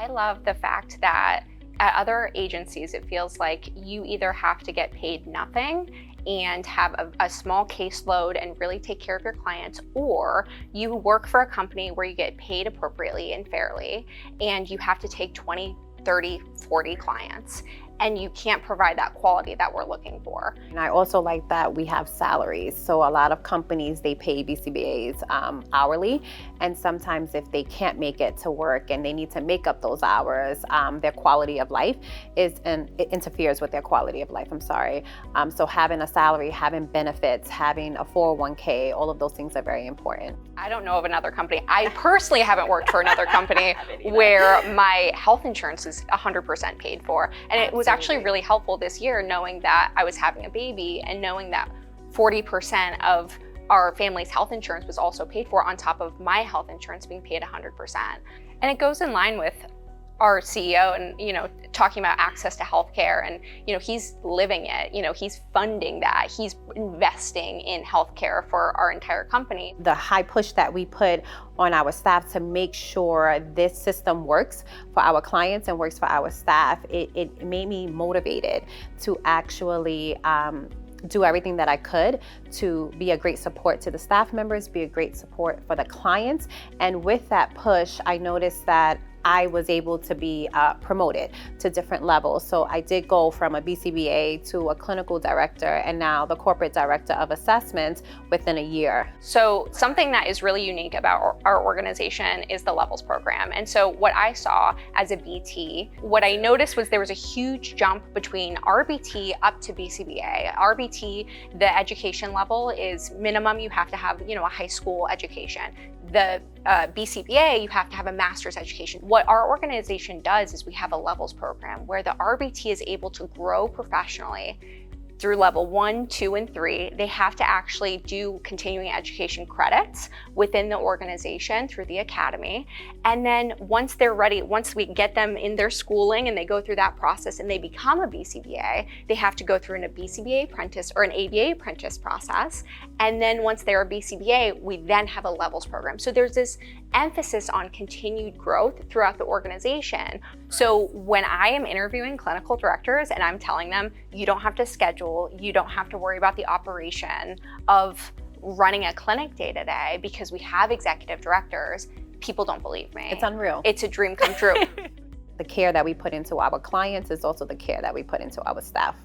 I love the fact that at other agencies, it feels like you either have to get paid nothing and have a small caseload and really take care of your clients, or you work for a company where you get paid appropriately and fairly, and you have to take 20, 30, 40 clients, and you can't provide that quality that we're looking for. And I also like that we have salaries. So a lot of companies, they pay BCBAs hourly. And sometimes if they can't make it to work and they need to make up those hours, their quality of life it interferes with their quality of life, So having a salary, having benefits, having a 401k, all of those things are very important. I don't know of another company. I personally haven't worked for another company where my health insurance is 100% paid for. And it was actually really helpful this year knowing that I was having a baby and knowing that 40% of our family's health insurance was also paid for on top of my health insurance being paid 100%. And it goes in line with our CEO and, talking about access to healthcare, and, he's living it, he's funding that, he's investing in healthcare for our entire company. The high push that we put on our staff to make sure this system works for our clients and works for our staff, it made me motivated to actually do everything that I could to be a great support to the staff members, be a great support for the clients. And with that push, I noticed that I was able to be promoted to different levels. So I did go from a BCBA to a clinical director and now the corporate director of assessment within a year. So something that is really unique about our organization is the levels program. And so what I saw as a BT, what I noticed was there was a huge jump between RBT up to BCBA. RBT, the education level is minimum, you have to have a high school education. The BCBA, you have to have a master's education. What our organization does is we have a levels program where the RBT is able to grow professionally through level 1, 2, and 3. They have to actually do continuing education credits within the organization through the academy. And then once they're ready, once we get them in their schooling and they go through that process and they become a BCBA, they have to go through a BCBA apprentice or an ABA apprentice process. And then once they're a BCBA, we then have a levels program. So there's this emphasis on continued growth throughout the organization. So when I am interviewing clinical directors and I'm telling them, you don't have to schedule, you don't have to worry about the operation of running a clinic day to day because we have executive directors, people don't believe me. It's unreal. It's a dream come true. The care that we put into our clients is also the care that we put into our staff.